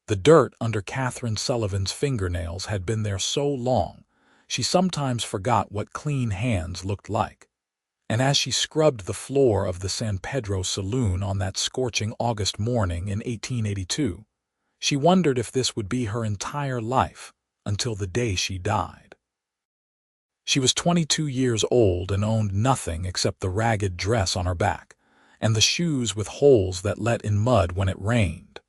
The dirt under Katherine Sullivan's fingernails had been there so long, she sometimes forgot what clean hands looked like. And as she scrubbed the floor of the San Pedro saloon on that scorching August morning in 1882, she wondered if this would be her entire life until the day she died. She was 22 years old and owned nothing except the ragged dress on her back and the shoes with holes that let in mud when it rained.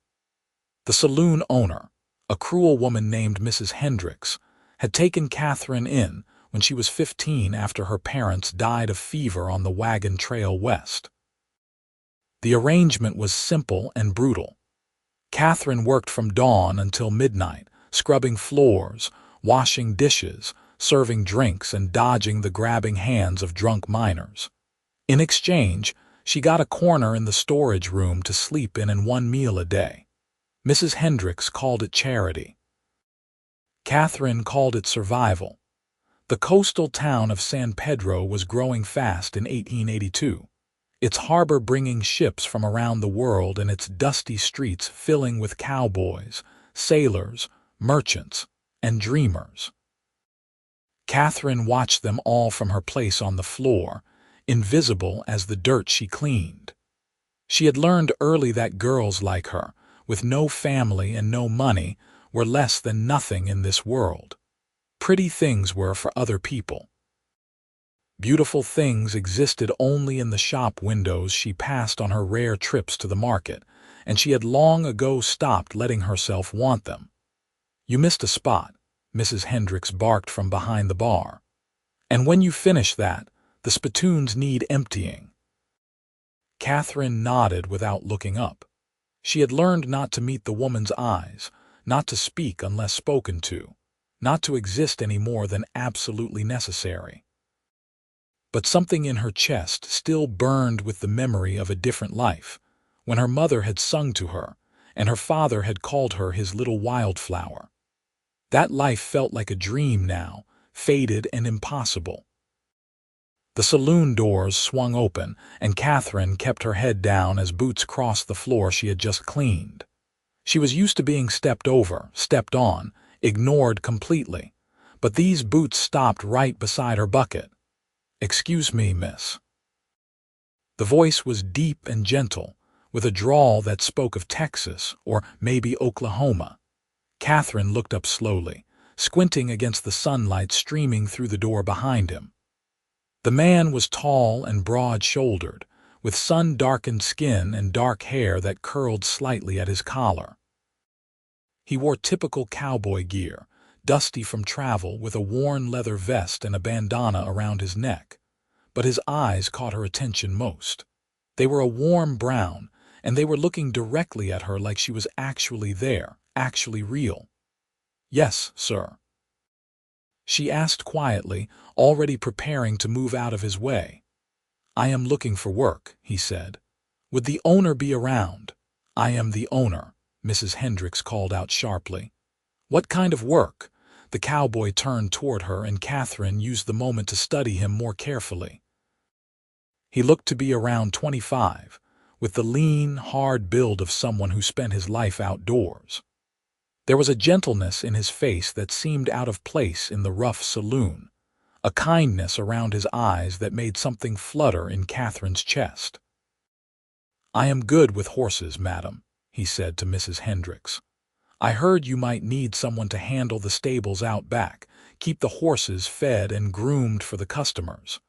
The saloon owner, a cruel woman named Mrs. Hendricks, had taken Katherine in when she was 15 after her parents died of fever on the wagon trail west. The arrangement was simple and brutal. Katherine worked from dawn until midnight, scrubbing floors, washing dishes, serving drinks, and dodging the grabbing hands of drunk miners. In exchange, she got a corner in the storage room to sleep in and one meal a day. Mrs. Hendricks called it charity. Katherine called it survival. The coastal town of San Pedro was growing fast in 1882, its harbor bringing ships from around the world and its dusty streets filling with cowboys, sailors, merchants, and dreamers. Katherine watched them all from her place on the floor, invisible as the dirt she cleaned. She had learned early that girls like her, with no family and no money, were less than nothing in this world. Pretty things were for other people. Beautiful things existed only in the shop windows she passed on her rare trips to the market, and she had long ago stopped letting herself want them. "You missed a spot," Mrs. Hendricks barked from behind the bar. "And when you finish that, the spittoons need emptying." Katherine nodded without looking up. She had learned not to meet the woman's eyes, not to speak unless spoken to, not to exist any more than absolutely necessary. But something in her chest still burned with the memory of a different life, when her mother had sung to her, and her father had called her his little wildflower. That life felt like a dream now, faded and impossible. The saloon doors swung open, and Katherine kept her head down as boots crossed the floor she had just cleaned. She was used to being stepped over, stepped on, ignored completely, but these boots stopped right beside her bucket. "Excuse me, miss." The voice was deep and gentle, with a drawl that spoke of Texas or maybe Oklahoma. Katherine looked up slowly, squinting against the sunlight streaming through the door behind him. The man was tall and broad-shouldered, with sun-darkened skin and dark hair that curled slightly at his collar. He wore typical cowboy gear, dusty from travel, with a worn leather vest and a bandana around his neck. But his eyes caught her attention most. They were a warm brown, and they were looking directly at her like she was actually there, actually real. "Yes, sir," she asked quietly, already preparing to move out of his way. "I am looking for work," he said. "Would the owner be around?" "I am the owner," Mrs. Hendricks called out sharply. "What kind of work?" The cowboy turned toward her, and Katherine used the moment to study him more carefully. He looked to be around 25, with the lean, hard build of someone who spent his life outdoors. There was a gentleness in his face that seemed out of place in the rough saloon, a kindness around his eyes that made something flutter in Katherine's chest. "I am good with horses, madam," he said to Mrs. Hendricks. "I heard you might need someone to handle the stables out back, keep the horses fed and groomed for the customers."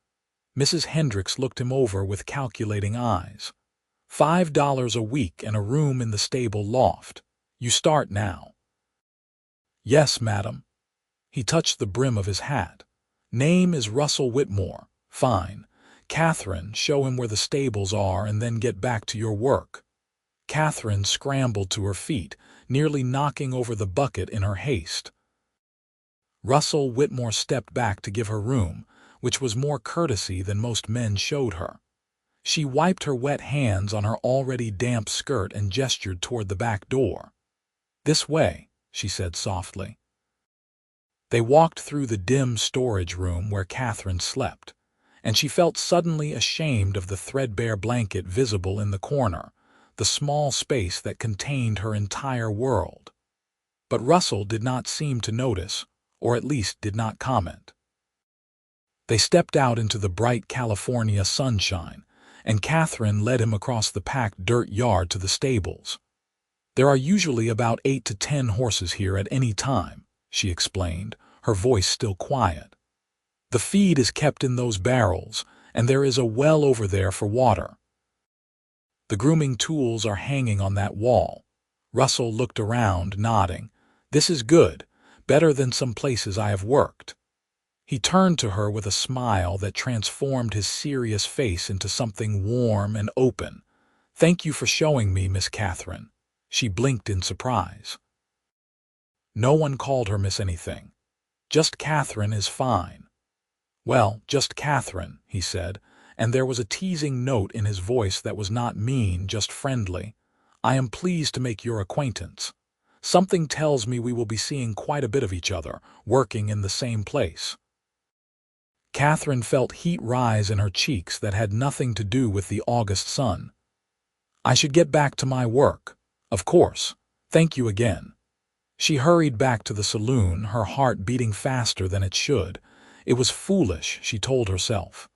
Mrs. Hendricks looked him over with calculating eyes. $5 a week and a room in the stable loft. You start now." "Yes, madam." He touched the brim of his hat. "Name is Russell Whitmore." "Fine. Katherine, show him where the stables are and then get back to your work." Katherine scrambled to her feet, nearly knocking over the bucket in her haste. Russell Whitmore stepped back to give her room, which was more courtesy than most men showed her. She wiped her wet hands on her already damp skirt and gestured toward the back door. "This way," she said softly. They walked through the dim storage room where Katherine slept, and she felt suddenly ashamed of the threadbare blanket visible in the corner, the small space that contained her entire world. But Russell did not seem to notice, or at least did not comment. They stepped out into the bright California sunshine, and Katherine led him across the packed dirt yard to the stables. "There are usually about 8 to 10 horses here at any time," she explained, her voice still quiet. "The feed is kept in those barrels, and there is a well over there for water. The grooming tools are hanging on that wall." Russell looked around, nodding. "This is good, better than some places I have worked." He turned to her with a smile that transformed his serious face into something warm and open. "Thank you for showing me, Miss Katherine." She blinked in surprise. No one called her Miss anything. "Just Katherine is fine." "Well, just Katherine," he said, and there was a teasing note in his voice that was not mean, just friendly. "I am pleased to make your acquaintance. Something tells me we will be seeing quite a bit of each other, working in the same place." Katherine felt heat rise in her cheeks that had nothing to do with the August sun. "I should get back to my work. Of course. Thank you again." She hurried back to the saloon, her heart beating faster than it should. It was foolish, she told herself.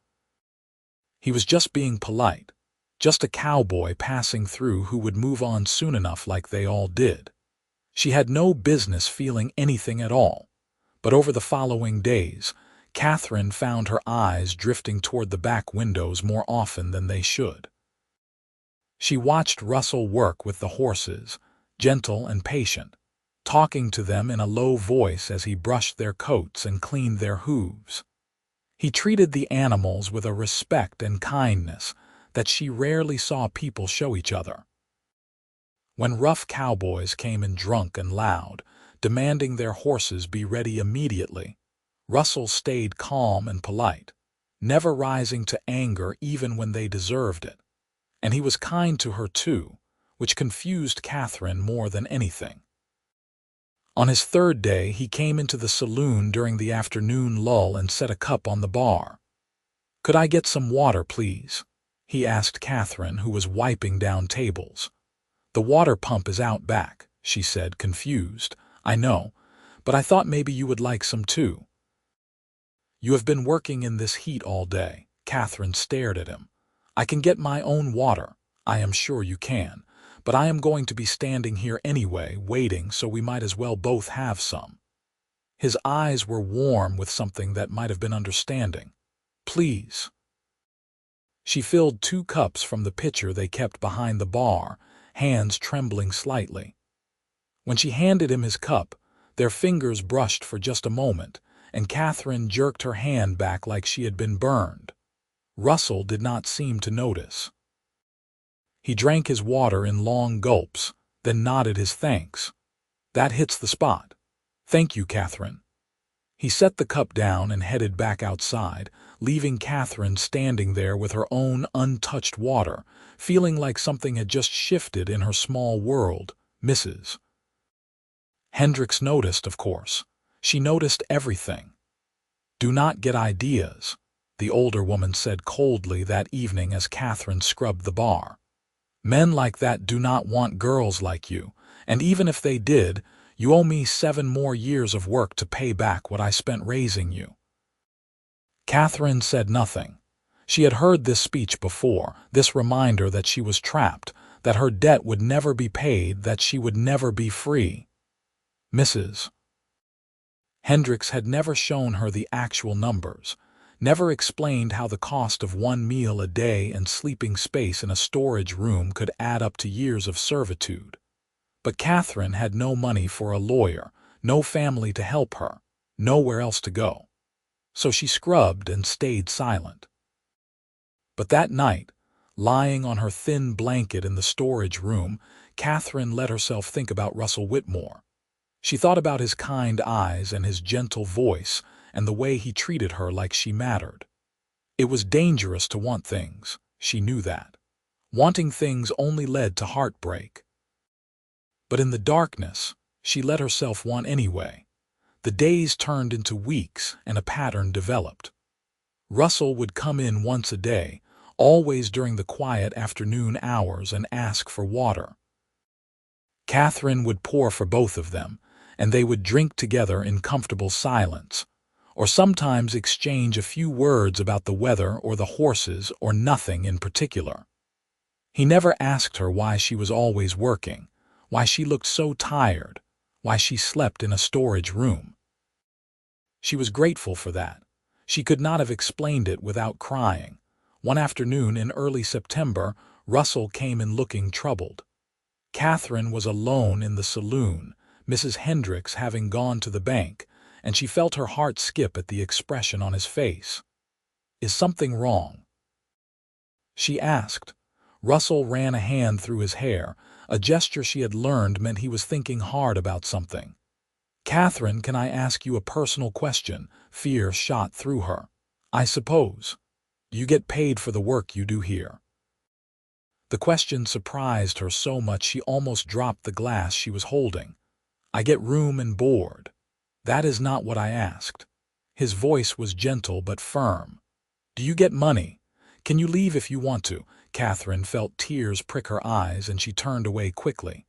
He was just being polite, just a cowboy passing through who would move on soon enough like they all did. She had no business feeling anything at all, but over the following days, Katherine found her eyes drifting toward the back windows more often than they should. She watched Russell work with the horses, gentle and patient, talking to them in a low voice as he brushed their coats and cleaned their hooves. He treated the animals with a respect and kindness that she rarely saw people show each other. When rough cowboys came in drunk and loud, demanding their horses be ready immediately, Russell stayed calm and polite, never rising to anger even when they deserved it. And he was kind to her too, which confused Katherine more than anything. On his third day, he came into the saloon during the afternoon lull and set a cup on the bar. "Could I get some water, please?" he asked Katherine, who was wiping down tables. "The water pump is out back," she said, confused. "I know, but I thought maybe you would like some too." "You have been working in this heat all day." Katherine stared at him. "I can get my own water. I am sure you can. But I am going to be standing here anyway, waiting, so we might as well both have some." His eyes were warm with something that might have been understanding. "Please." She filled 2 cups from the pitcher they kept behind the bar, hands trembling slightly. When she handed him his cup, their fingers brushed for just a moment, and Katherine jerked her hand back like she had been burned. Russell did not seem to notice. He drank his water in long gulps, then nodded his thanks. "That hits the spot. Thank you, Katherine." He set the cup down and headed back outside, leaving Katherine standing there with her own untouched water, feeling like something had just shifted in her small world. Mrs. Hendricks noticed, of course. She noticed everything. "Do not get ideas," the older woman said coldly that evening as Katherine scrubbed the bar. "Men like that do not want girls like you, and even if they did, you owe me 7 more years of work to pay back what I spent raising you." Katherine said nothing. She had heard this speech before, this reminder that she was trapped, that her debt would never be paid, that she would never be free. Mrs. Hendricks had never shown her the actual numbers, never explained how the cost of 1 meal a day and sleeping space in a storage room could add up to years of servitude. But Katherine had no money for a lawyer, no family to help her, nowhere else to go. So she scrubbed and stayed silent. But that night, lying on her thin blanket in the storage room, Katherine let herself think about Russell Whitmore. She thought about his kind eyes and his gentle voice and the way he treated her like she mattered. It was dangerous to want things, she knew that. Wanting things only led to heartbreak. But in the darkness, she let herself want anyway. The days turned into weeks and a pattern developed. Russell would come in once a day, always during the quiet afternoon hours, and ask for water. Katherine would pour for both of them, and they would drink together in comfortable silence, or sometimes exchange a few words about the weather or the horses or nothing in particular. He never asked her why she was always working, why she looked so tired, why she slept in a storage room. She was grateful for that. She could not have explained it without crying. One afternoon in early September, Russell came in looking troubled. Katherine was alone in the saloon, Mrs. Hendricks having gone to the bank, and she felt her heart skip at the expression on his face. "Is something wrong?" she asked. Russell ran a hand through his hair, a gesture she had learned meant he was thinking hard about something. "Katherine, can I ask you a personal question?" Fear shot through her. "I suppose. You get paid for the work you do here." The question surprised her so much she almost dropped the glass she was holding. "I get room and board." "That is not what I asked." His voice was gentle but firm. "Do you get money? Can you leave if you want to?" Katherine felt tears prick her eyes and she turned away quickly.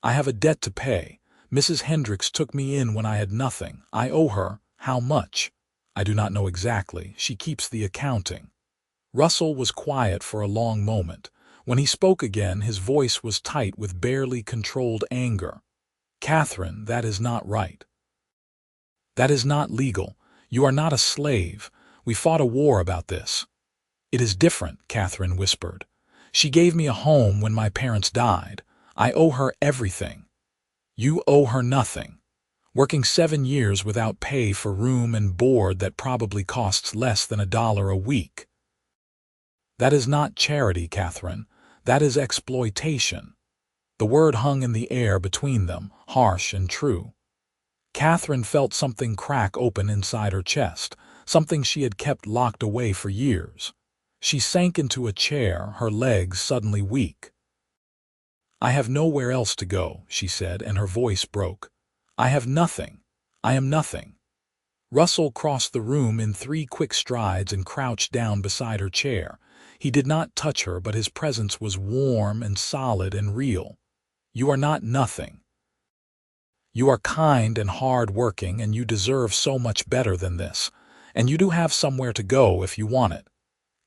"I have a debt to pay. Mrs. Hendricks took me in when I had nothing. I owe her, how much? I do not know exactly. She keeps the accounting." Russell was quiet for a long moment. When he spoke again, his voice was tight with barely controlled anger. "Katherine, that is not right. That is not legal. You are not a slave. We fought a war about this." "It is different," Katherine whispered. "She gave me a home when my parents died. I owe her everything." "You owe her nothing. Working 7 years without pay for room and board that probably costs less than $1 a week. That is not charity, Katherine. That is exploitation." The word hung in the air between them, harsh and true. Katherine felt something crack open inside her chest, something she had kept locked away for years. She sank into a chair, her legs suddenly weak. "I have nowhere else to go," she said, and her voice broke. "I have nothing. I am nothing." Russell crossed the room in 3 quick strides and crouched down beside her chair. He did not touch her, but his presence was warm and solid and real. "You are not nothing. You are kind and hard-working, and you deserve so much better than this. And you do have somewhere to go if you want it."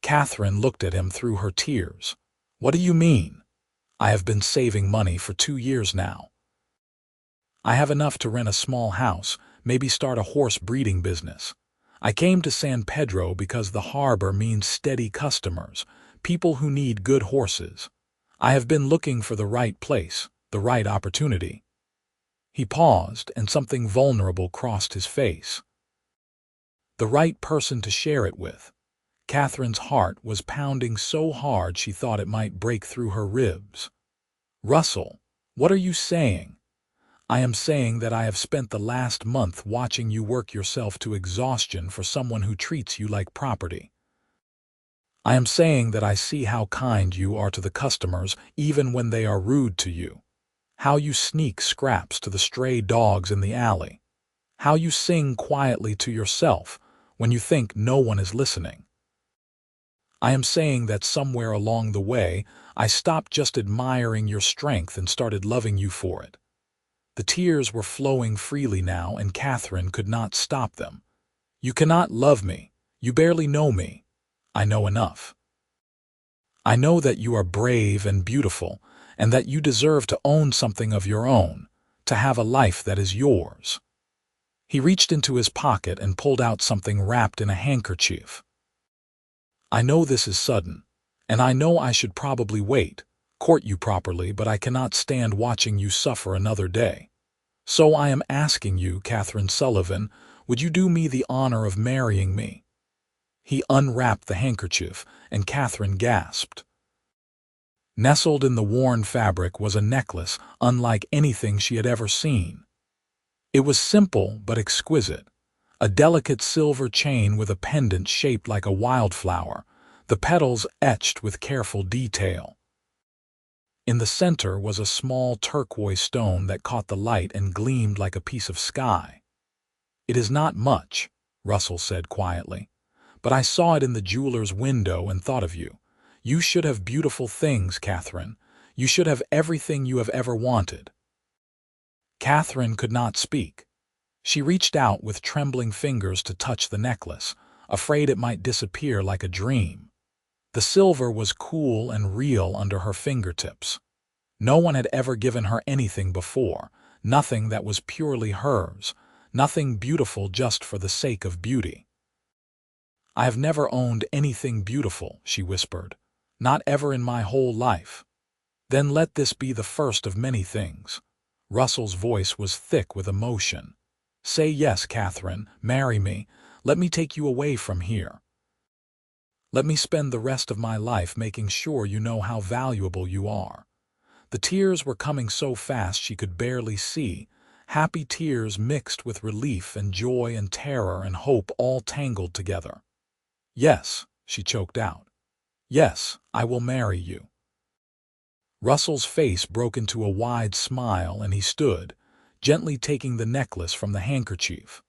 Katherine looked at him through her tears. "What do you mean?" "I have been saving money for 2 years now. I have enough to rent a small house, maybe start a horse breeding business. I came to San Pedro because the harbor means steady customers, people who need good horses. I have been looking for the right place, the right opportunity." He paused, and something vulnerable crossed his face. The right person to share it with. Katherine's heart was pounding so hard she thought it might break through her ribs. "Russell, what are you saying?" "I am saying that I have spent the last month watching you work yourself to exhaustion for someone who treats you like property. I am saying that I see how kind you are to the customers even when they are rude to you. How you sneak scraps to the stray dogs in the alley. How you sing quietly to yourself when you think no one is listening. I am saying that somewhere along the way, I stopped just admiring your strength and started loving you for it." The tears were flowing freely now, and Katherine could not stop them. "You cannot love me. You barely know me. I know enough. I know that you are brave and beautiful, and that you deserve to own something of your own, to have a life that is yours." He reached into his pocket and pulled out something wrapped in a handkerchief. "I know this is sudden, and I know I should probably wait, court you properly, but I cannot stand watching you suffer another day. So I am asking you, Katherine Sullivan, would you do me the honor of marrying me?" He unwrapped the handkerchief, and Katherine gasped. Nestled in the worn fabric was a necklace unlike anything she had ever seen. It was simple but exquisite, a delicate silver chain with a pendant shaped like a wildflower, the petals etched with careful detail. In the center was a small turquoise stone that caught the light and gleamed like a piece of sky. "It is not much," Russell said quietly, "but I saw it in the jeweler's window and thought of you. You should have beautiful things, Katherine. You should have everything you have ever wanted." Katherine could not speak. She reached out with trembling fingers to touch the necklace, afraid it might disappear like a dream. The silver was cool and real under her fingertips. No one had ever given her anything before, nothing that was purely hers, nothing beautiful just for the sake of beauty. "I have never owned anything beautiful," she whispered. "Not ever in my whole life." "Then let this be the first of many things." Russell's voice was thick with emotion. "Say yes, Katherine. Marry me. Let me take you away from here. Let me spend the rest of my life making sure you know how valuable you are." The tears were coming so fast she could barely see, happy tears mixed with relief and joy and terror and hope all tangled together. "Yes," she choked out. "Yes, I will marry you." Russell's face broke into a wide smile and he stood, gently taking the necklace from the handkerchief.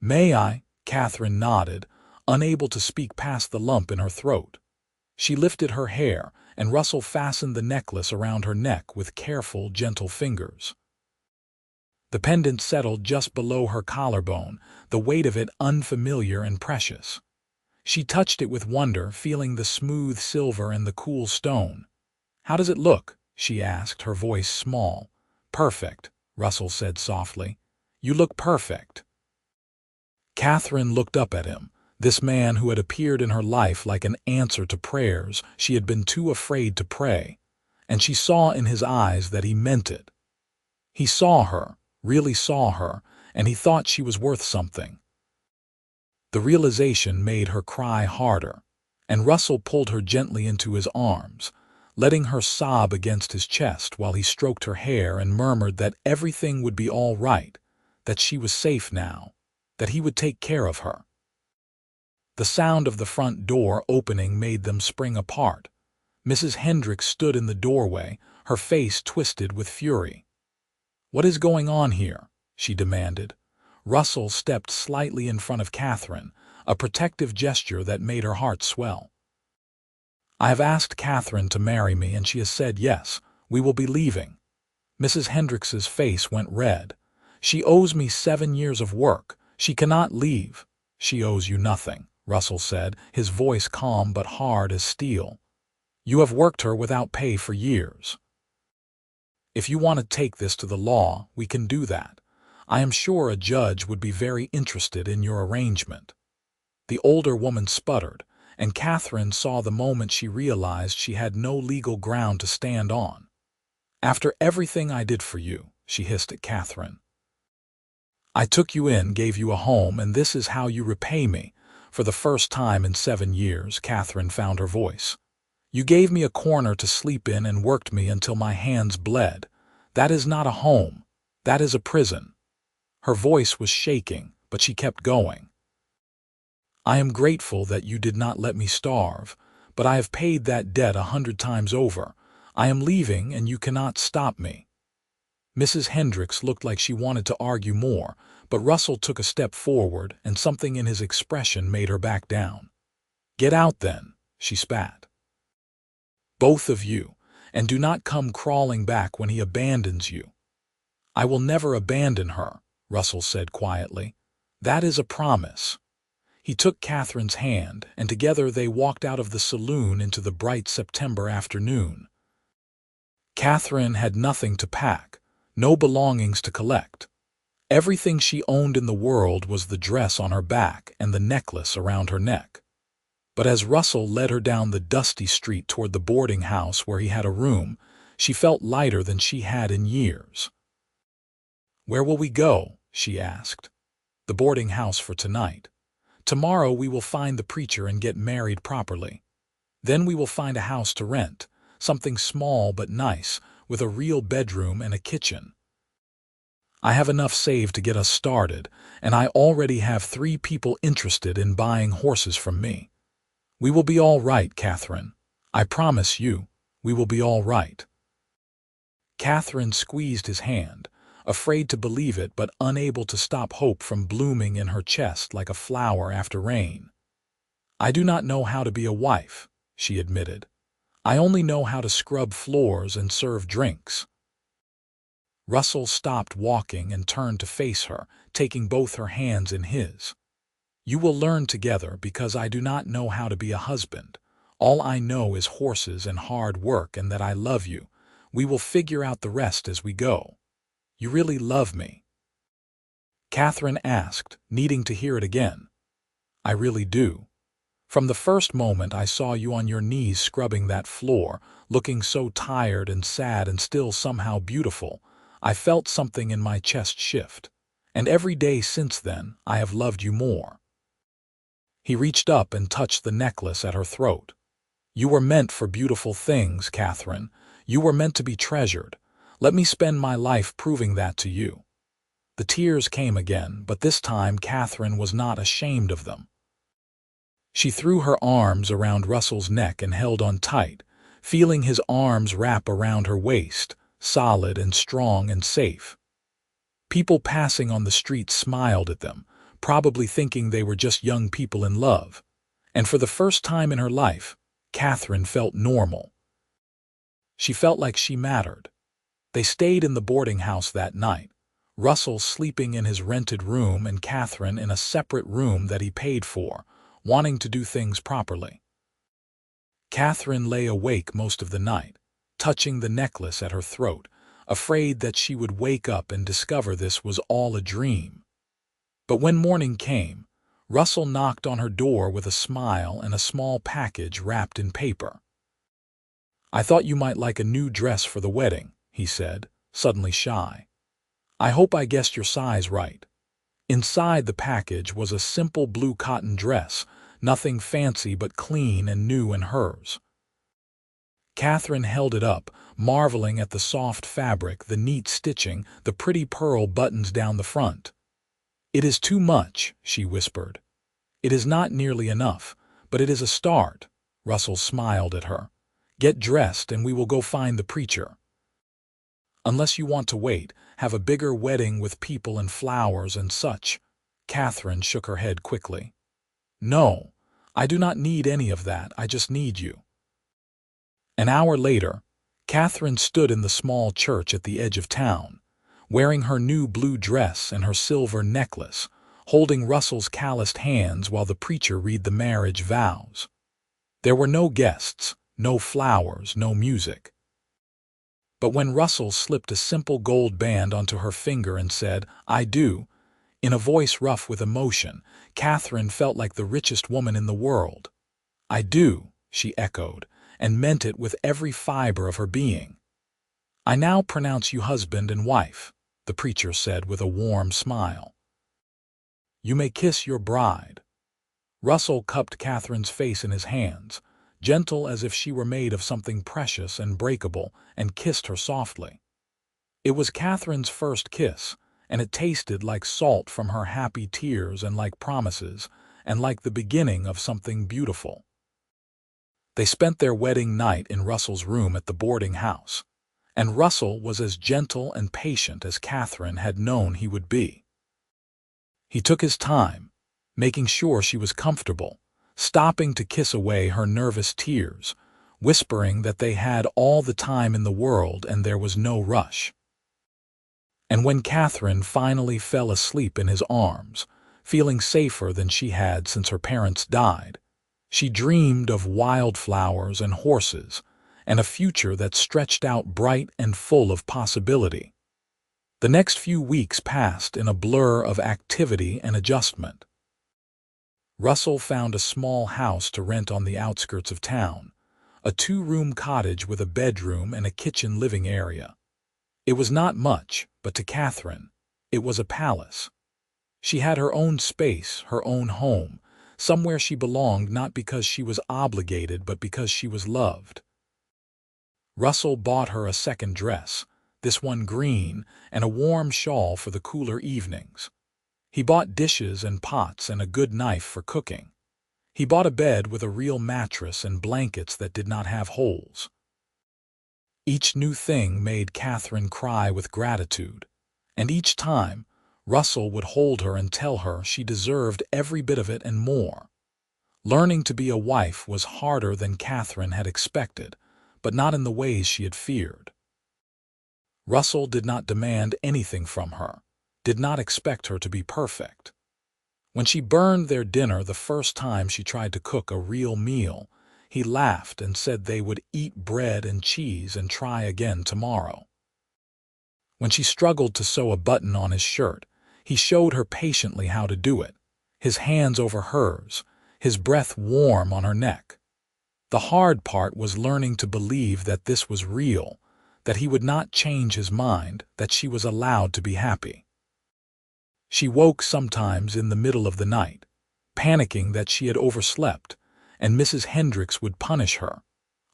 "May I?" Katherine nodded, unable to speak past the lump in her throat. She lifted her hair, and Russell fastened the necklace around her neck with careful, gentle fingers. The pendant settled just below her collarbone, the weight of it unfamiliar and precious. She touched it with wonder, feeling the smooth silver and the cool stone. "How does it look?" she asked, her voice small. "Perfect," Russell said softly. "You look perfect." Katherine looked up at him, this man who had appeared in her life like an answer to prayers she had been too afraid to pray, and she saw in his eyes that he meant it. He saw her, really saw her, and he thought she was worth something. The realization made her cry harder, and Russell pulled her gently into his arms, letting her sob against his chest while he stroked her hair and murmured that everything would be all right, that she was safe now, that he would take care of her. The sound of the front door opening made them spring apart. Mrs. Hendricks stood in the doorway, her face twisted with fury. "What is going on here?" she demanded. Russell stepped slightly in front of Katherine, a protective gesture that made her heart swell. "I have asked Katherine to marry me, and she has said yes. We will be leaving." Mrs. Hendricks's face went red. "She owes me 7 years of work. She cannot leave." "She owes you nothing," Russell said, his voice calm but hard as steel. "You have worked her without pay for years. If you want to take this to the law, we can do that. I am sure a judge would be very interested in your arrangement." The older woman sputtered, and Katherine saw the moment she realized she had no legal ground to stand on. "After everything I did for you," she hissed at Katherine. "I took you in, gave you a home, and this is how you repay me." For the first time in 7 years, Katherine found her voice. "You gave me a corner to sleep in and worked me until my hands bled. That is not a home. That is a prison." Her voice was shaking, but she kept going. "I am grateful that you did not let me starve, but I have paid that debt 100 times over. I am leaving, and you cannot stop me." Mrs. Hendricks looked like she wanted to argue more, but Russell took a step forward, and something in his expression made her back down. "Get out then," she spat. "Both of you, and do not come crawling back when he abandons you." "I will never abandon her," Russell said quietly. "That is a promise." He took Katherine's hand, and together they walked out of the saloon into the bright September afternoon. Katherine had nothing to pack, no belongings to collect. Everything she owned in the world was the dress on her back and the necklace around her neck. But as Russell led her down the dusty street toward the boarding house where he had a room, she felt lighter than she had in years. "Where will we go?" she asked. "The boarding house for tonight. Tomorrow we will find the preacher and get married properly. Then we will find a house to rent, something small but nice, with a real bedroom and a kitchen. I have enough saved to get us started, and I already have 3 people interested in buying horses from me. We will be all right, Katherine. I promise you, we will be all right." Katherine squeezed his hand, afraid to believe it but unable to stop hope from blooming in her chest like a flower after rain. "I do not know how to be a wife," she admitted. "I only know how to scrub floors and serve drinks." Russell stopped walking and turned to face her, taking both her hands in his. "You will learn together because I do not know how to be a husband. All I know is horses and hard work and that I love you. We will figure out the rest as we go. You really love me?" Katherine asked, needing to hear it again. "I really do. From the first moment I saw you on your knees scrubbing that floor, looking so tired and sad and still somehow beautiful, I felt something in my chest shift. And every day since then, I have loved you more." He reached up and touched the necklace at her throat. "You were meant for beautiful things, Katherine. You were meant to be treasured. Let me spend my life proving that to you." The tears came again, but this time Katherine was not ashamed of them. She threw her arms around Russell's neck and held on tight, feeling his arms wrap around her waist, solid and strong and safe. People passing on the street smiled at them, probably thinking they were just young people in love. And for the first time in her life, Katherine felt normal. She felt like she mattered. They stayed in the boarding house that night, Russell sleeping in his rented room and Katherine in a separate room that he paid for, wanting to do things properly. Katherine lay awake most of the night, touching the necklace at her throat, afraid that she would wake up and discover this was all a dream. But when morning came, Russell knocked on her door with a smile and a small package wrapped in paper. "I thought you might like a new dress for the wedding," he said, suddenly shy. "I hope I guessed your size right." Inside the package was a simple blue cotton dress, nothing fancy but clean and new and hers. Katherine held it up, marveling at the soft fabric, the neat stitching, the pretty pearl buttons down the front. "It is too much," she whispered. "It is not nearly enough, but it is a start." Russell smiled at her. "Get dressed and we will go find the preacher." "Unless you want to wait, have a bigger wedding with people and flowers and such." Katherine shook her head quickly. "No, I do not need any of that, I just need you." An hour later, Katherine stood in the small church at the edge of town, wearing her new blue dress and her silver necklace, holding Russell's calloused hands while the preacher read the marriage vows. There were no guests, no flowers, no music. But when Russell slipped a simple gold band onto her finger and said, "I do," in a voice rough with emotion, Katherine felt like the richest woman in the world. "I do," she echoed, and meant it with every fiber of her being. "I now pronounce you husband and wife," the preacher said with a warm smile. "You may kiss your bride." Russell cupped Katherine's face in his hands, gentle as if she were made of something precious and breakable, and kissed her softly. It was Katherine's first kiss, and it tasted like salt from her happy tears and like promises, and like the beginning of something beautiful. They spent their wedding night in Russell's room at the boarding house, and Russell was as gentle and patient as Katherine had known he would be. He took his time, making sure she was comfortable, stopping to kiss away her nervous tears, whispering that they had all the time in the world and there was no rush. And when Katherine finally fell asleep in his arms, feeling safer than she had since her parents died, she dreamed of wildflowers and horses, and a future that stretched out bright and full of possibility. The next few weeks passed in a blur of activity and adjustment. Russell found a small house to rent on the outskirts of town, a 2-room cottage with a bedroom and a kitchen living area. It was not much, but to Katherine, it was a palace. She had her own space, her own home, somewhere she belonged not because she was obligated but because she was loved. Russell bought her a second dress, this one green, and a warm shawl for the cooler evenings. He bought dishes and pots and a good knife for cooking. He bought a bed with a real mattress and blankets that did not have holes. Each new thing made Katherine cry with gratitude, and each time, Russell would hold her and tell her she deserved every bit of it and more. Learning to be a wife was harder than Katherine had expected, but not in the ways she had feared. Russell did not demand anything from her, did not expect her to be perfect. When she burned their dinner the first time she tried to cook a real meal, he laughed and said they would eat bread and cheese and try again tomorrow. When she struggled to sew a button on his shirt, he showed her patiently how to do it, his hands over hers, his breath warm on her neck. The hard part was learning to believe that this was real, that he would not change his mind, that she was allowed to be happy. She woke sometimes in the middle of the night, panicking that she had overslept, and Mrs. Hendricks would punish her,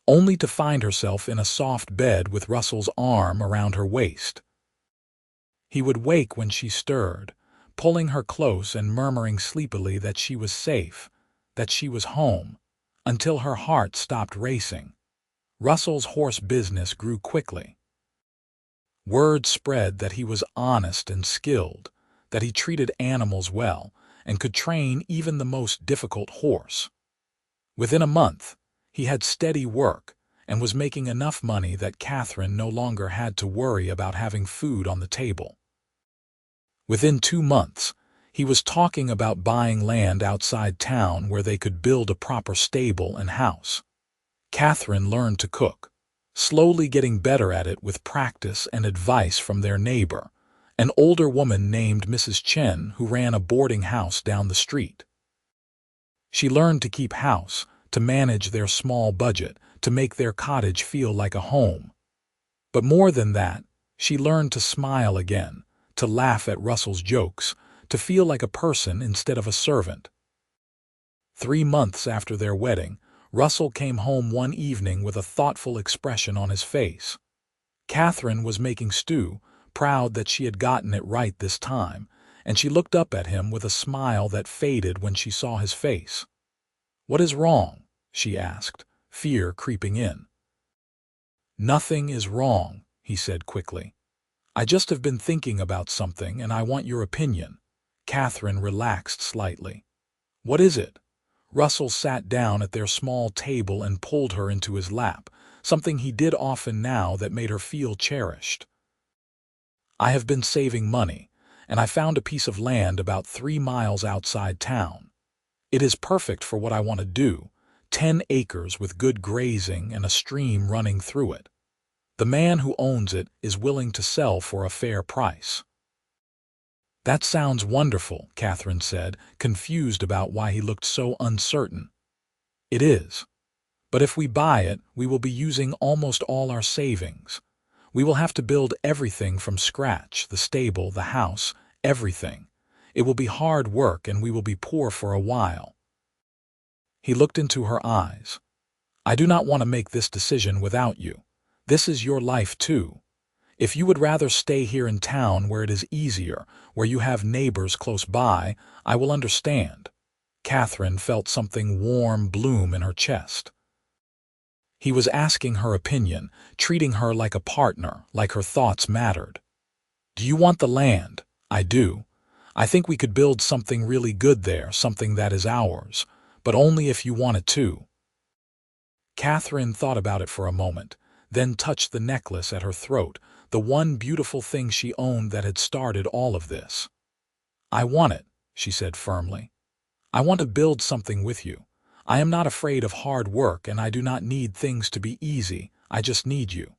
only to find herself in a soft bed with Russell's arm around her waist. He would wake when she stirred, pulling her close and murmuring sleepily that she was safe, that she was home, until her heart stopped racing. Russell's horse business grew quickly. Word spread that he was honest and skilled, that he treated animals well and could train even the most difficult horse. Within a month, he had steady work and was making enough money that Katherine no longer had to worry about having food on the table. Within 2 months, he was talking about buying land outside town where they could build a proper stable and house. Katherine learned to cook, slowly getting better at it with practice and advice from their neighbor, an older woman named Mrs. Chen who ran a boarding house down the street. She learned to keep house, to manage their small budget, to make their cottage feel like a home. But more than that, she learned to smile again, to laugh at Russell's jokes, to feel like a person instead of a servant. 3 months after their wedding, Russell came home one evening with a thoughtful expression on his face. Katherine was making stew, proud that she had gotten it right this time, and she looked up at him with a smile that faded when she saw his face. "What is wrong?" she asked, fear creeping in. "Nothing is wrong," he said quickly. "I just have been thinking about something and I want your opinion." Katherine relaxed slightly. "What is it?" Russell sat down at their small table and pulled her into his lap, something he did often now that made her feel cherished. "I have been saving money, and I found a piece of land about 3 miles outside town. It is perfect for what I want to do, 10 acres with good grazing and a stream running through it. The man who owns it is willing to sell for a fair price." "That sounds wonderful," Katherine said, confused about why he looked so uncertain. "It is. But if we buy it, we will be using almost all our savings. We will have to build everything from scratch, the stable, the house, everything. It will be hard work and we will be poor for a while." He looked into her eyes. "I do not want to make this decision without you. This is your life too. If you would rather stay here in town where it is easier, where you have neighbors close by, I will understand." Katherine felt something warm bloom in her chest. He was asking her opinion, treating her like a partner, like her thoughts mattered. "Do you want the land?" "I do. I think we could build something really good there, something that is ours, but only if you want it too." Katherine thought about it for a moment, then touched the necklace at her throat, the one beautiful thing she owned that had started all of this. "I want it," she said firmly. "I want to build something with you. I am not afraid of hard work and I do not need things to be easy. I just need you."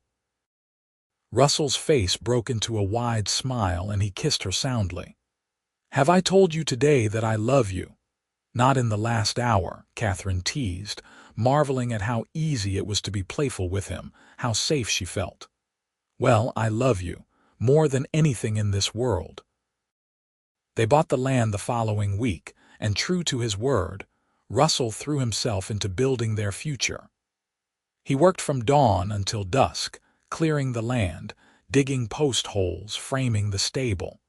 Russell's face broke into a wide smile and he kissed her soundly. "Have I told you today that I love you?" "Not in the last hour," Katherine teased, marveling at how easy it was to be playful with him, how safe she felt. "Well, I love you, more than anything in this world." They bought the land the following week, and true to his word, Russell threw himself into building their future. He worked from dawn until dusk, clearing the land, digging post holes, framing the stable.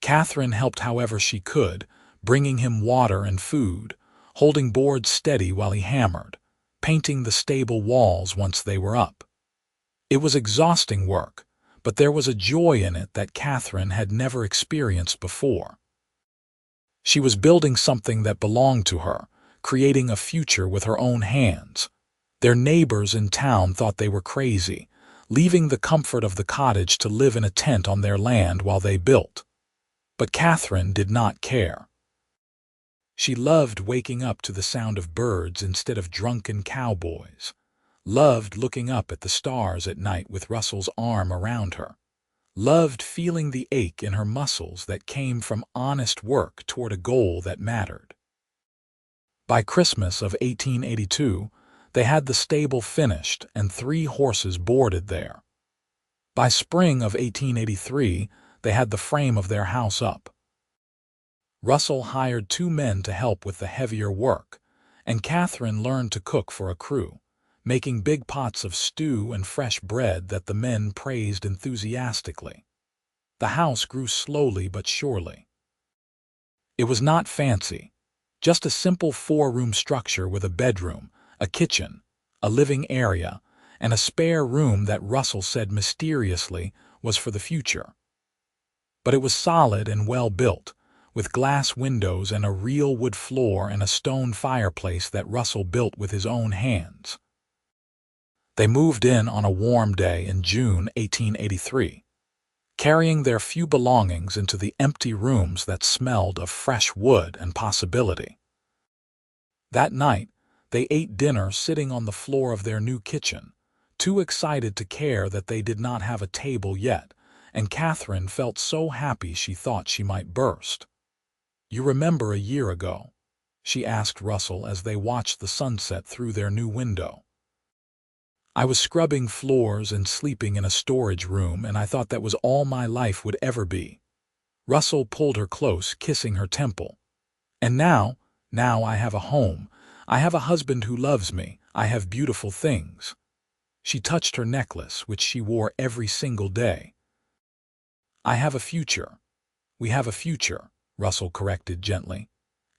Katherine helped however she could, bringing him water and food, holding boards steady while he hammered, painting the stable walls once they were up. It was exhausting work, but there was a joy in it that Katherine had never experienced before. She was building something that belonged to her, creating a future with her own hands. Their neighbors in town thought they were crazy, leaving the comfort of the cottage to live in a tent on their land while they built. But Katherine did not care. She loved waking up to the sound of birds instead of drunken cowboys, loved looking up at the stars at night with Russell's arm around her, loved feeling the ache in her muscles that came from honest work toward a goal that mattered. By Christmas of 1882, they had the stable finished and 3 horses boarded there. By spring of 1883, they had the frame of their house up. Russell hired 2 men to help with the heavier work, and Katherine learned to cook for a crew, making big pots of stew and fresh bread that the men praised enthusiastically. The house grew slowly but surely. It was not fancy, just a simple 4-room structure with a bedroom, a kitchen, a living area, and a spare room that Russell said mysteriously was for the future. But it was solid and well built, with glass windows and a real wood floor and a stone fireplace that Russell built with his own hands. They moved in on a warm day in June 1883, carrying their few belongings into the empty rooms that smelled of fresh wood and possibility. That night, they ate dinner sitting on the floor of their new kitchen, too excited to care that they did not have a table yet, and Katherine felt so happy she thought she might burst. "You remember a year ago?" she asked Russell as they watched the sunset through their new window. "I was scrubbing floors and sleeping in a storage room, and I thought that was all my life would ever be." Russell pulled her close, kissing her temple. "And now I have a home. I have a husband who loves me. I have beautiful things." She touched her necklace, which she wore every single day. "I have a future. We have a future," Russell corrected gently.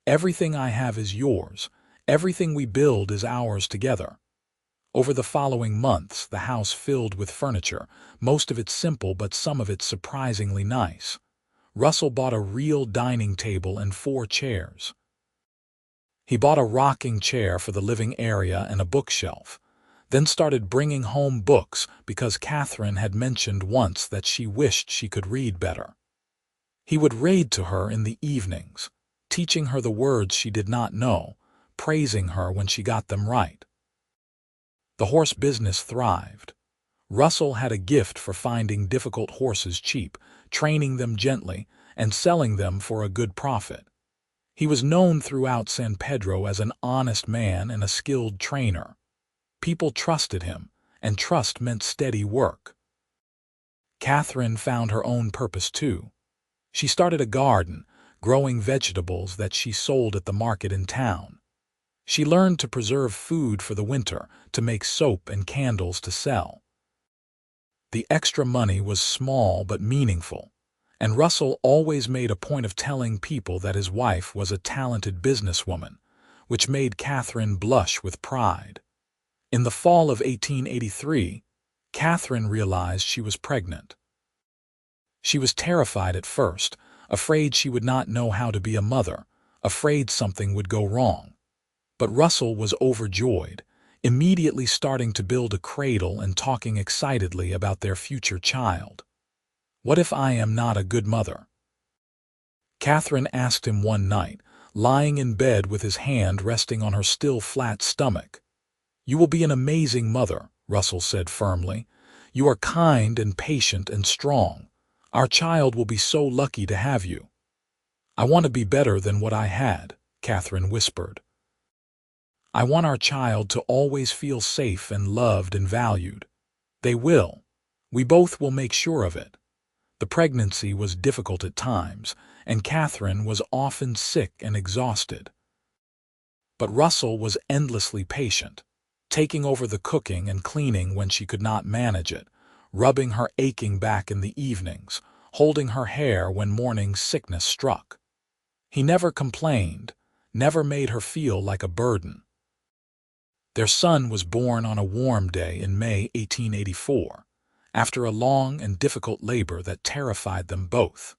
"Everything I have is yours. Everything we build is ours together." Over the following months, the house filled with furniture, most of it simple but some of it surprisingly nice. Russell bought a real dining table and 4 chairs. He bought a rocking chair for the living area and a bookshelf, then started bringing home books because Katherine had mentioned once that she wished she could read better. He would read to her in the evenings, teaching her the words she did not know, praising her when she got them right. The horse business thrived. Russell had a gift for finding difficult horses cheap, training them gently, and selling them for a good profit. He was known throughout San Pedro as an honest man and a skilled trainer. People trusted him, and trust meant steady work. Katherine found her own purpose too. She started a garden, growing vegetables that she sold at the market in town. She learned to preserve food for the winter, to make soap and candles to sell. The extra money was small but meaningful, and Russell always made a point of telling people that his wife was a talented businesswoman, which made Katherine blush with pride. In the fall of 1883, Katherine realized she was pregnant. She was terrified at first, afraid she would not know how to be a mother, afraid something would go wrong. But Russell was overjoyed, immediately starting to build a cradle and talking excitedly about their future child. "What if I am not a good mother?" Katherine asked him one night, lying in bed with his hand resting on her still flat stomach. "You will be an amazing mother," Russell said firmly. "You are kind and patient and strong. Our child will be so lucky to have you." "I want to be better than what I had," Katherine whispered. "I want our child to always feel safe and loved and valued." "They will. We both will make sure of it." The pregnancy was difficult at times, and Katherine was often sick and exhausted. But Russell was endlessly patient, taking over the cooking and cleaning when she could not manage it, rubbing her aching back in the evenings, holding her hair when morning sickness struck. He never complained, never made her feel like a burden. Their son was born on a warm day in May 1884, after a long and difficult labor that terrified them both.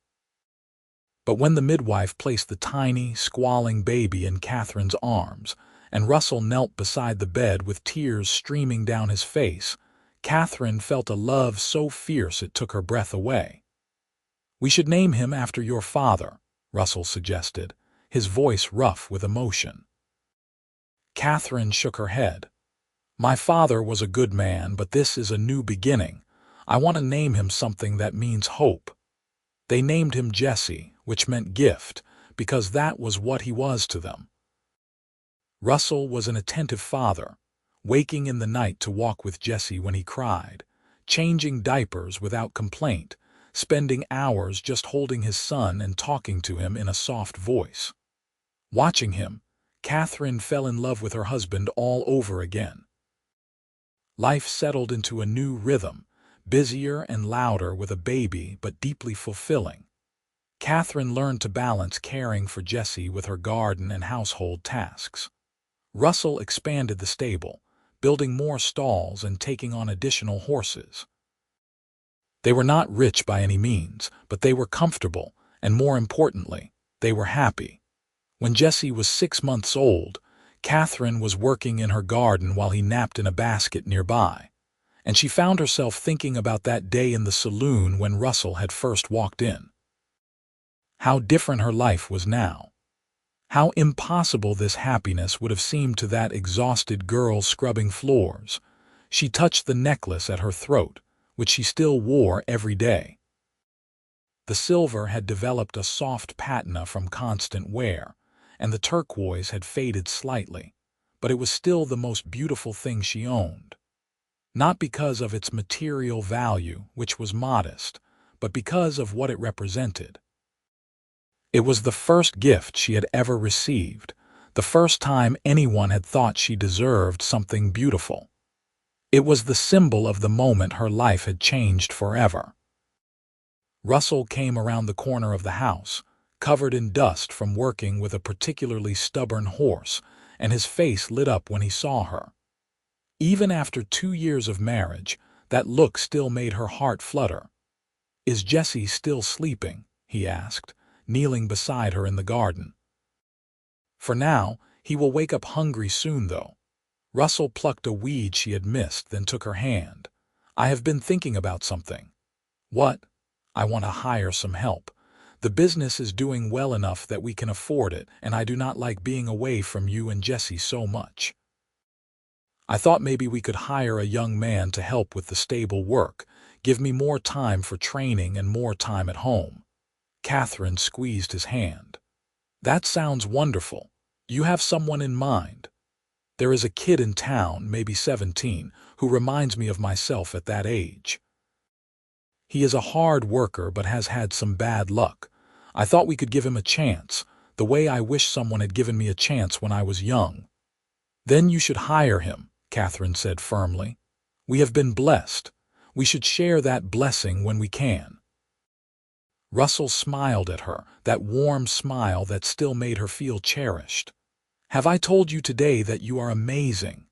But when the midwife placed the tiny, squalling baby in Katherine's arms, and Russell knelt beside the bed with tears streaming down his face, Katherine felt a love so fierce it took her breath away. "We should name him after your father," Russell suggested, his voice rough with emotion. Katherine shook her head. "My father was a good man, but this is a new beginning. I want to name him something that means hope." They named him Jesse, which meant gift, because that was what he was to them. Russell was an attentive father, waking in the night to walk with Jesse when he cried, changing diapers without complaint, spending hours just holding his son and talking to him in a soft voice. Watching him, Katherine fell in love with her husband all over again. Life settled into a new rhythm, busier and louder with a baby but deeply fulfilling. Katherine learned to balance caring for Jesse with her garden and household tasks. Russell expanded the stable, building more stalls and taking on additional horses. They were not rich by any means, but they were comfortable, and more importantly, they were happy. When Jesse was 6 months old, Katherine was working in her garden while he napped in a basket nearby, and she found herself thinking about that day in the saloon when Russell had first walked in. How different her life was now. How impossible this happiness would have seemed to that exhausted girl scrubbing floors. She touched the necklace at her throat, which she still wore every day. The silver had developed a soft patina from constant wear, and the turquoise had faded slightly, but it was still the most beautiful thing she owned. Not because of its material value, which was modest, but because of what it represented. It was the first gift she had ever received, the first time anyone had thought she deserved something beautiful. It was the symbol of the moment her life had changed forever. Russell came around the corner of the house, covered in dust from working with a particularly stubborn horse, and his face lit up when he saw her. Even after 2 years of marriage, that look still made her heart flutter. "Is Jesse still sleeping?" he asked, kneeling beside her in the garden. "For now, he will wake up hungry soon, though." Russell plucked a weed she had missed, then took her hand. "I have been thinking about something." "What?" "I want to hire some help. The business is doing well enough that we can afford it, and I do not like being away from you and Jesse so much. I thought maybe we could hire a young man to help with the stable work, give me more time for training and more time at home." Katherine squeezed his hand. "That sounds wonderful. You have someone in mind." "There is a kid in town, maybe 17, who reminds me of myself at that age. He is a hard worker but has had some bad luck. I thought we could give him a chance, the way I wish someone had given me a chance when I was young." "Then you should hire him," Katherine said firmly. "We have been blessed. We should share that blessing when we can." Russell smiled at her, that warm smile that still made her feel cherished. "Have I told you today that you are amazing?"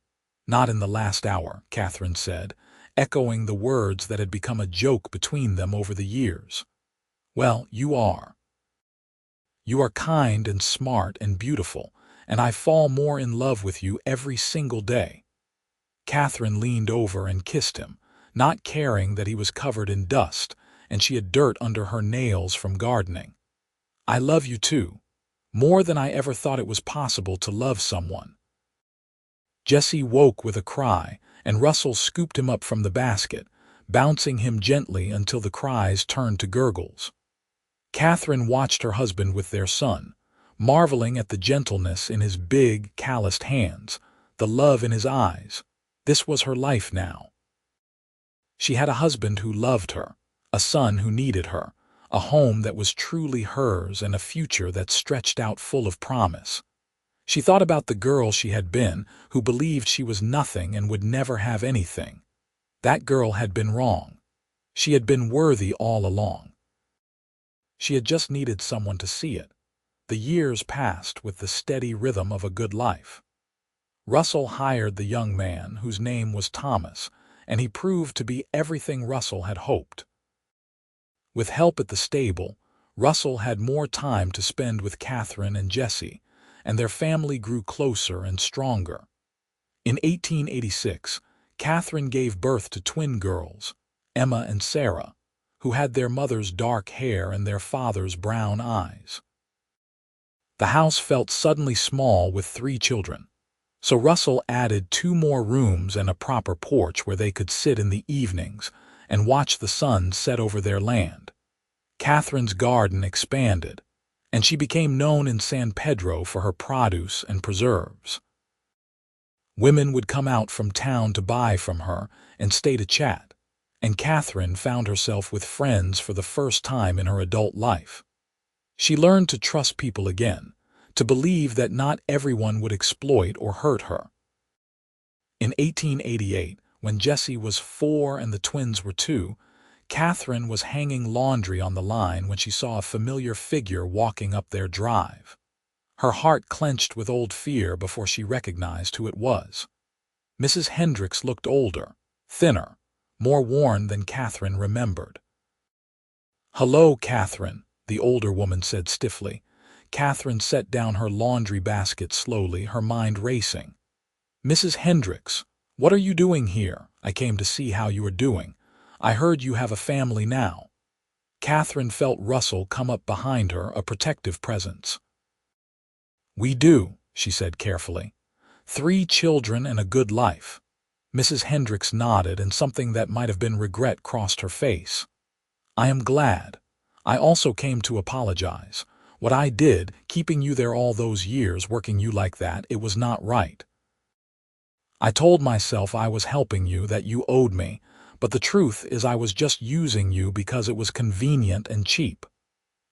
"Not in the last hour," Katherine said, echoing the words that had become a joke between them over the years. "Well, you are. You are kind and smart and beautiful, and I fall more in love with you every single day." Katherine leaned over and kissed him, not caring that he was covered in dust, and she had dirt under her nails from gardening. "I love you too, more than I ever thought it was possible to love someone." Jesse woke with a cry, and Russell scooped him up from the basket, bouncing him gently until the cries turned to gurgles. Katherine watched her husband with their son, marveling at the gentleness in his big, calloused hands, the love in his eyes. This was her life now. She had a husband who loved her, a son who needed her, a home that was truly hers, and a future that stretched out full of promise. She thought about the girl she had been, who believed she was nothing and would never have anything. That girl had been wrong. She had been worthy all along. She had just needed someone to see it. The years passed with the steady rhythm of a good life. Russell hired the young man, whose name was Thomas, and he proved to be everything Russell had hoped. With help at the stable, Russell had more time to spend with Katherine and Jesse, and their family grew closer and stronger. In 1886, Katherine gave birth to twin girls, Emma and Sarah, who had their mother's dark hair and their father's brown eyes. The house felt suddenly small with 3 children, so Russell added 2 more rooms and a proper porch where they could sit in the evenings and watch the sun set over their land. Katherine's garden expanded, and she became known in San Pedro for her produce and preserves. Women would come out from town to buy from her and stay to chat, and Katherine found herself with friends for the first time in her adult life. She learned to trust people again, to believe that not everyone would exploit or hurt her. In 1888, when Jessie was 4 and the twins were 2, Katherine was hanging laundry on the line when she saw a familiar figure walking up their drive. Her heart clenched with old fear before she recognized who it was. Mrs. Hendricks looked older, thinner, more worn than Katherine remembered. "Hello, Katherine," the older woman said stiffly. Katherine set down her laundry basket slowly, her mind racing. "Mrs. Hendricks, what are you doing here? I came to see how you are doing. I heard you have a family now." Katherine felt Russell come up behind her, a protective presence. "We do," she said carefully. 3 children and a good life." Mrs. Hendricks nodded, and something that might have been regret crossed her face. "I am glad. I also came to apologize. What I did, keeping you there all those years, working you like that, it was not right. I told myself I was helping you, that you owed me, but the truth is I was just using you because it was convenient and cheap."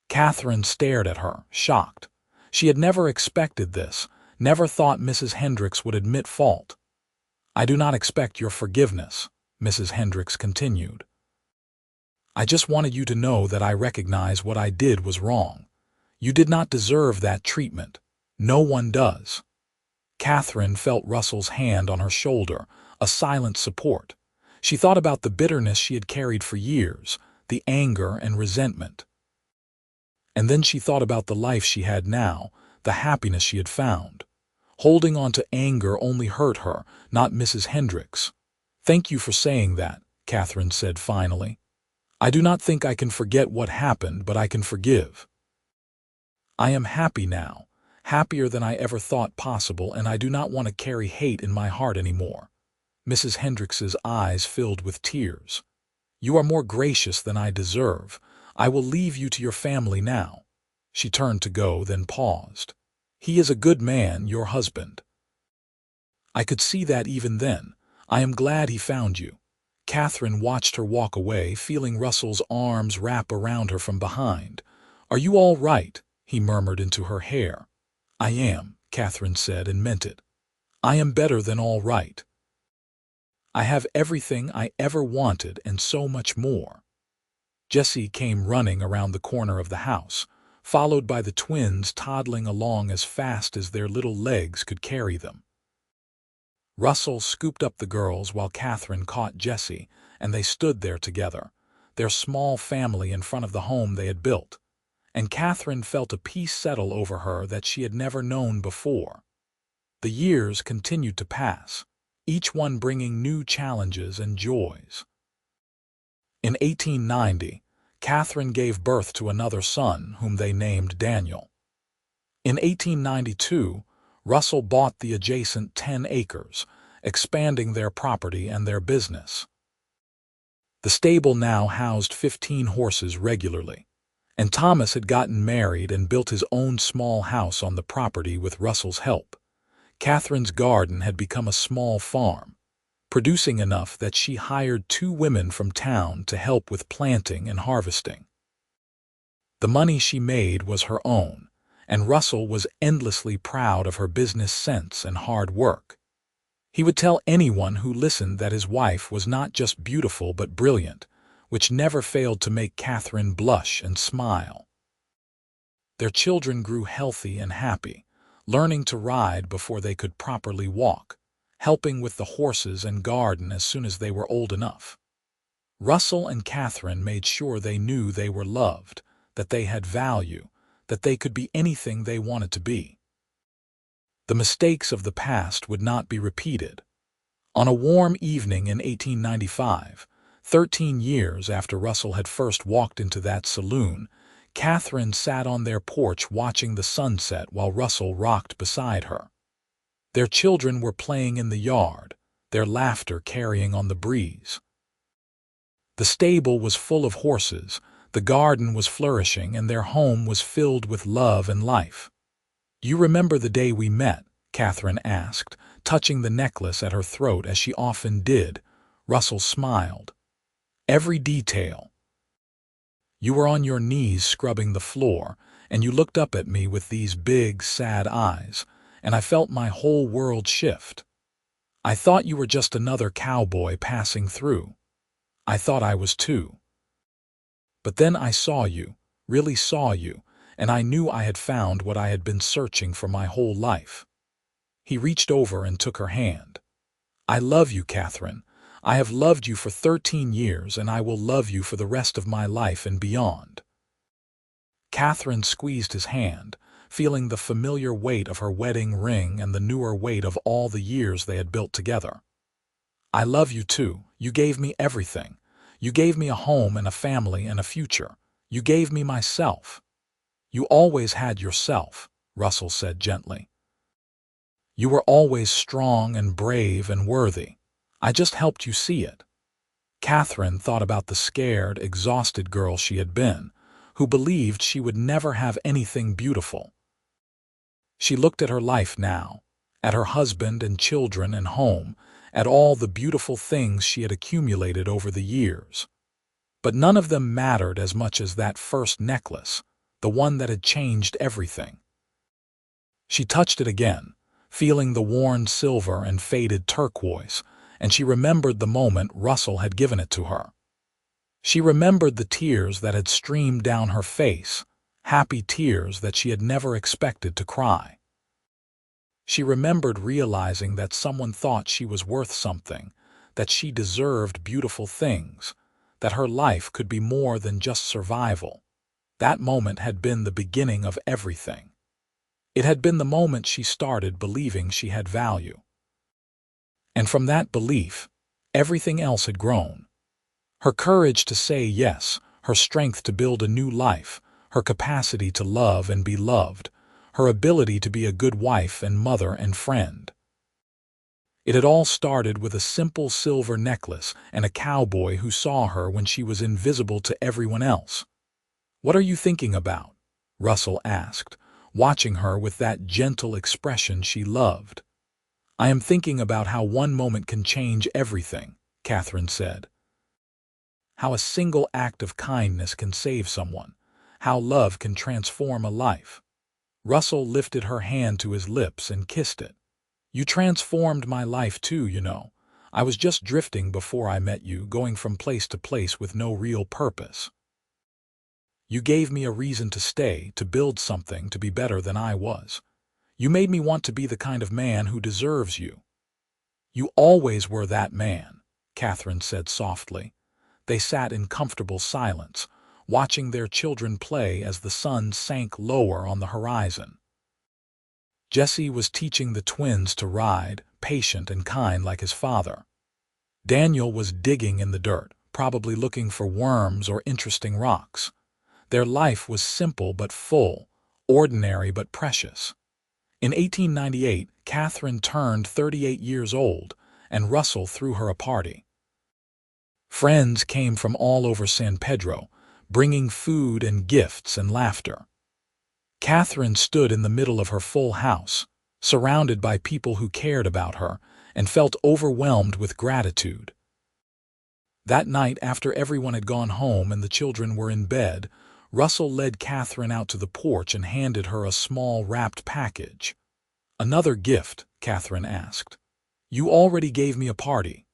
Katherine stared at her, shocked. She had never expected this, never thought Mrs. Hendricks would admit fault. "I do not expect your forgiveness," Mrs. Hendricks continued. "I just wanted you to know that I recognize what I did was wrong. You did not deserve that treatment. No one does." Katherine felt Russell's hand on her shoulder, a silent support. She thought about the bitterness she had carried for years, the anger and resentment. And then she thought about the life she had now, the happiness she had found. Holding on to anger only hurt her, not Mrs. Hendricks. "Thank you for saying that," Katherine said finally. "I do not think I can forget what happened, but I can forgive. I am happy now, happier than I ever thought possible, and I do not want to carry hate in my heart anymore." Mrs. Hendricks's eyes filled with tears. "You are more gracious than I deserve. I will leave you to your family now." She turned to go, then paused. "He is a good man, your husband. I could see that even then. I am glad he found you." Katherine watched her walk away, feeling Russell's arms wrap around her from behind. "Are you all right?" he murmured into her hair. "I am," Katherine said, and meant it. "I am better than all right. I have everything I ever wanted and so much more." Jessie came running around the corner of the house, followed by the twins toddling along as fast as their little legs could carry them. Russell scooped up the girls while Katherine caught Jessie, and they stood there together, their small family in front of the home they had built. And Katherine felt a peace settle over her that she had never known before. The years continued to pass, each one bringing new challenges and joys. In 1890, Katherine gave birth to another son, whom they named Daniel. In 1892, Russell bought the adjacent 10 acres, expanding their property and their business. The stable now housed 15 horses regularly, and Thomas had gotten married and built his own small house on the property with Russell's help. Katherine's garden had become a small farm, producing enough that she hired 2 women from town to help with planting and harvesting. The money she made was her own, and Russell was endlessly proud of her business sense and hard work. He would tell anyone who listened that his wife was not just beautiful but brilliant, which never failed to make Katherine blush and smile. Their children grew healthy and happy, learning to ride before they could properly walk, helping with the horses and garden as soon as they were old enough. Russell and Katherine made sure they knew they were loved, that they had value, that they could be anything they wanted to be. The mistakes of the past would not be repeated. On a warm evening in 1895, 13 years after Russell had first walked into that saloon, Katherine sat on their porch watching the sunset while Russell rocked beside her. Their children were playing in the yard, their laughter carrying on the breeze. The stable was full of horses, the garden was flourishing, and their home was filled with love and life. "You remember the day we met?" Katherine asked, touching the necklace at her throat as she often did. Russell smiled. "Every detail. You were on your knees scrubbing the floor, and you looked up at me with these big, sad eyes, and I felt my whole world shift. I thought you were just another cowboy passing through. I thought I was too. But then I saw you, really saw you, and I knew I had found what I had been searching for my whole life." He reached over and took her hand. "I love you, Katherine. I have loved you for 13 years, and I will love you for the rest of my life and beyond." Katherine squeezed his hand, feeling the familiar weight of her wedding ring and the newer weight of all the years they had built together. "I love you too. You gave me everything. You gave me a home and a family and a future. You gave me myself." "You always had yourself," Russell said gently. "You were always strong and brave and worthy. I just helped you see it." Katherine thought about the scared, exhausted girl she had been, who believed she would never have anything beautiful. She looked at her life now, at her husband and children and home, at all the beautiful things she had accumulated over the years. But none of them mattered as much as that first necklace, the one that had changed everything. She touched it again, feeling the worn silver and faded turquoise, and she remembered the moment Russell had given it to her. She remembered the tears that had streamed down her face, happy tears that she had never expected to cry. She remembered realizing that someone thought she was worth something, that she deserved beautiful things, that her life could be more than just survival. That moment had been the beginning of everything. It had been the moment she started believing she had value. And from that belief, everything else had grown. Her courage to say yes, her strength to build a new life, her capacity to love and be loved, her ability to be a good wife and mother and friend. It had all started with a simple silver necklace and a cowboy who saw her when she was invisible to everyone else. "What are you thinking about?" Russell asked, watching her with that gentle expression she loved. "I am thinking about how one moment can change everything," Katherine said. "How a single act of kindness can save someone, how love can transform a life." Russell lifted her hand to his lips and kissed it. "You transformed my life too, you know. I was just drifting before I met you, going from place to place with no real purpose. You gave me a reason to stay, to build something, to be better than I was. You made me want to be the kind of man who deserves you." "You always were that man," Katherine said softly. They sat in comfortable silence, watching their children play as the sun sank lower on the horizon. Jesse was teaching the twins to ride, patient and kind like his father. Daniel was digging in the dirt, probably looking for worms or interesting rocks. Their life was simple but full, ordinary but precious. In 1898, Katherine turned 38 years old, and Russell threw her a party. Friends came from all over San Pedro, bringing food and gifts and laughter. Katherine stood in the middle of her full house, surrounded by people who cared about her, and felt overwhelmed with gratitude. That night, after everyone had gone home and the children were in bed, Russell led Katherine out to the porch and handed her a small wrapped package. "Another gift?" Katherine asked. "You already gave me a party."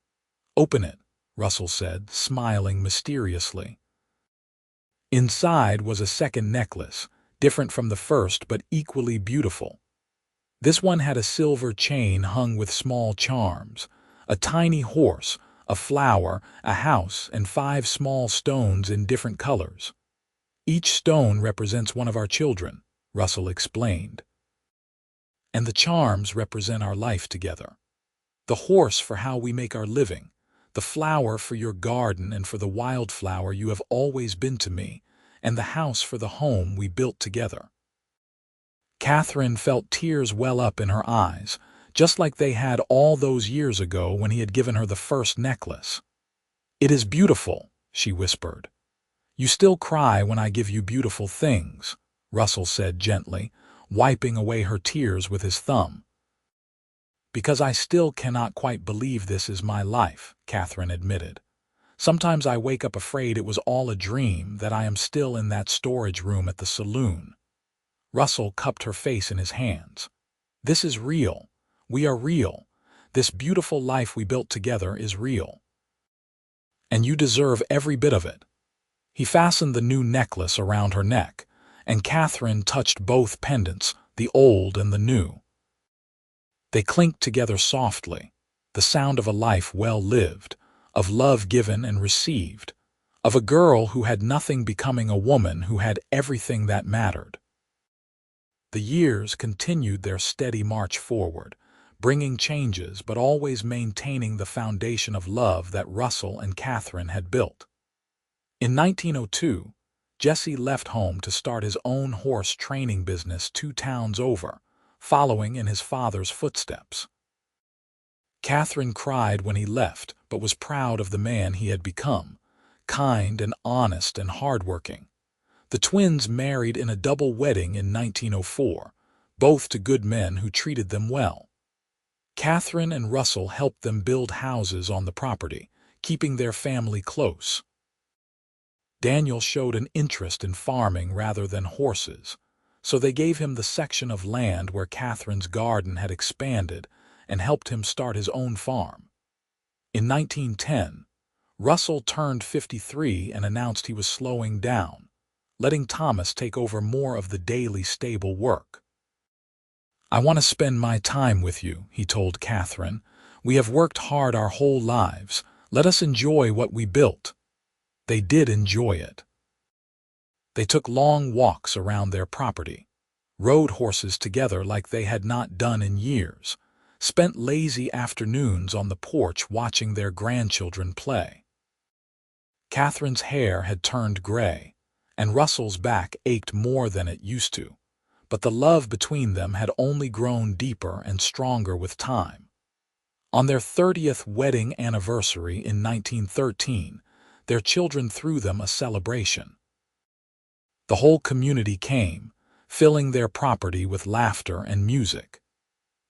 "Open it," Russell said, smiling mysteriously. Inside was a second necklace, different from the first but equally beautiful. This one had a silver chain hung with small charms, a tiny horse, a flower, a house, and 5 small stones in different colors. "Each stone represents one of our children," Russell explained. "And the charms represent our life together." The horse for how we make our living, the flower for your garden and for the wildflower you have always been to me, and the house for the home we built together." Katherine felt tears well up in her eyes, just like they had all those years ago when he had given her the first necklace. "It is beautiful," she whispered. "You still cry when I give you beautiful things," Russell said gently, wiping away her tears with his thumb. "Because I still cannot quite believe this is my life," Katherine admitted. "Sometimes I wake up afraid it was all a dream, that I am still in that storage room at the saloon." Russell cupped her face in his hands. "This is real. We are real. This beautiful life we built together is real. And you deserve every bit of it." He fastened the new necklace around her neck, and Katherine touched both pendants, the old and the new. They clinked together softly, the sound of a life well lived, of love given and received, of a girl who had nothing becoming a woman who had everything that mattered. The years continued their steady march forward, bringing changes but always maintaining the foundation of love that Russell and Katherine had built. In 1902, Jesse left home to start his own horse training business 2 towns over, following in his father's footsteps. Katherine cried when he left, but was proud of the man he had become, kind and honest and hardworking. The twins married in a double wedding in 1904, both to good men who treated them well. Katherine and Russell helped them build houses on the property, keeping their family close. Daniel showed an interest in farming rather than horses, so they gave him the section of land where Katherine's garden had expanded and helped him start his own farm. In 1910, Russell turned 53 and announced he was slowing down, letting Thomas take over more of the daily stable work. "I want to spend my time with you," he told Katherine. "We have worked hard our whole lives. Let us enjoy what we built." They did enjoy it. They took long walks around their property, rode horses together like they had not done in years, spent lazy afternoons on the porch watching their grandchildren play. Katherine's hair had turned gray, and Russell's back ached more than it used to, but the love between them had only grown deeper and stronger with time. On their 30th wedding anniversary in 1913, their children threw them a celebration. The whole community came, filling their property with laughter and music.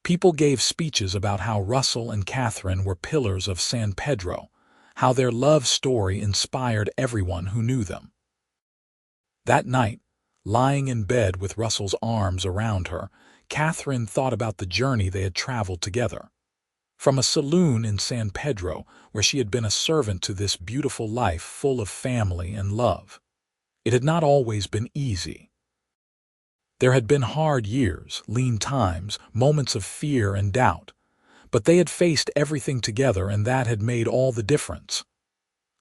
People gave speeches about how Russell and Katherine were pillars of San Pedro, how their love story inspired everyone who knew them. That night, lying in bed with Russell's arms around her, Katherine thought about the journey they had traveled together. From a saloon in San Pedro, where she had been a servant, to this beautiful life full of family and love. It had not always been easy. There had been hard years, lean times, moments of fear and doubt, but they had faced everything together, and that had made all the difference.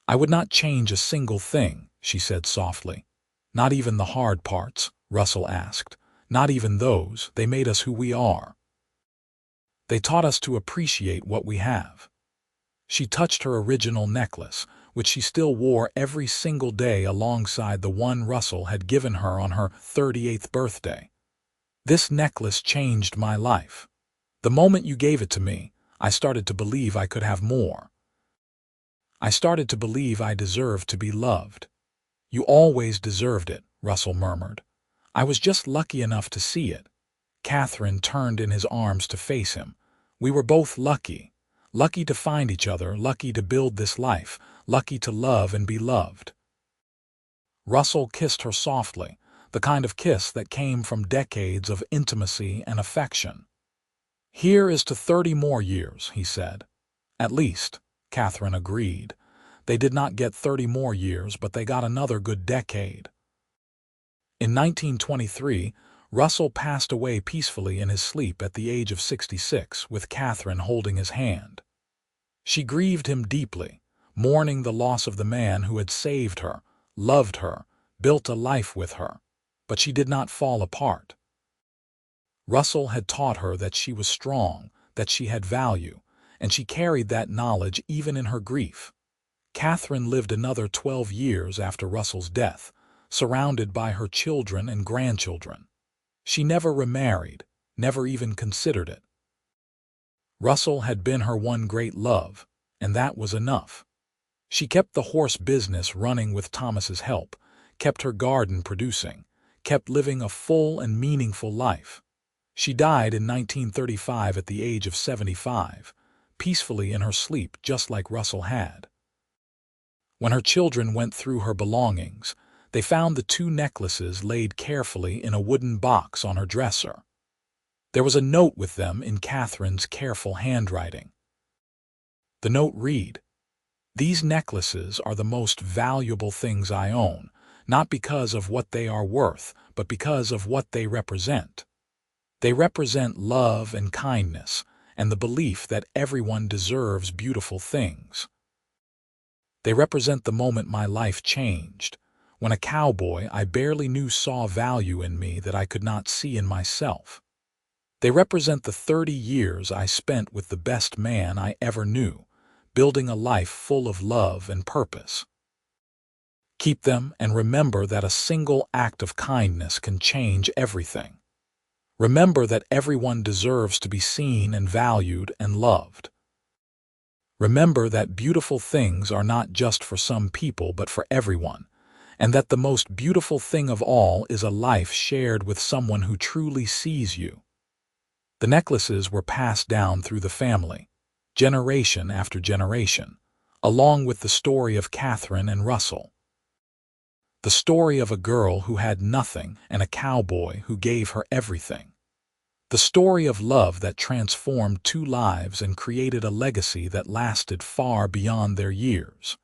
"I would not change a single thing," she said softly. "Not even the hard parts?" Russell asked. "Not even those. They made us who we are. They taught us to appreciate what we have." She touched her original necklace, which she still wore every single day alongside the one Russell had given her on her 38th birthday. "This necklace changed my life. The moment you gave it to me, I started to believe I could have more. I started to believe I deserved to be loved." "You always deserved it," Russell murmured. "I was just lucky enough to see it." Katherine turned in his arms to face him. "We were both lucky. Lucky to find each other, lucky to build this life, lucky to love and be loved." Russell kissed her softly, the kind of kiss that came from decades of intimacy and affection. "Here is to 30 more years," he said. "At least," Katherine agreed. They did not get 30 more years, but they got another good decade. In 1923, Russell passed away peacefully in his sleep at the age of 66, with Katherine holding his hand. She grieved him deeply, mourning the loss of the man who had saved her, loved her, built a life with her, but she did not fall apart. Russell had taught her that she was strong, that she had value, and she carried that knowledge even in her grief. Katherine lived another 12 years after Russell's death, surrounded by her children and grandchildren. She never remarried, never even considered it. Russell had been her one great love, and that was enough. She kept the horse business running with Thomas's help, kept her garden producing, kept living a full and meaningful life. She died in 1935 at the age of 75, peacefully in her sleep just like Russell had. When her children went through her belongings, they found the 2 necklaces laid carefully in a wooden box on her dresser. There was a note with them in Katherine's careful handwriting. The note read, "These necklaces are the most valuable things I own, not because of what they are worth, but because of what they represent. They represent love and kindness, and the belief that everyone deserves beautiful things. They represent the moment my life changed, when a cowboy I barely knew saw value in me that I could not see in myself. They represent the 30 years I spent with the best man I ever knew, building a life full of love and purpose. Keep them and remember that a single act of kindness can change everything. Remember that everyone deserves to be seen and valued and loved. Remember that beautiful things are not just for some people but for everyone, and that the most beautiful thing of all is a life shared with someone who truly sees you." The necklaces were passed down through the family, generation after generation, along with the story of Katherine and Russell. The story of a girl who had nothing and a cowboy who gave her everything. The story of love that transformed 2 lives and created a legacy that lasted far beyond their years.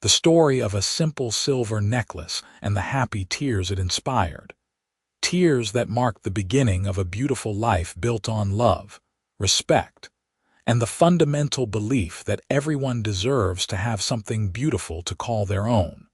The story of a simple silver necklace and the happy tears it inspired. Tears that marked the beginning of a beautiful life built on love, respect, and the fundamental belief that everyone deserves to have something beautiful to call their own.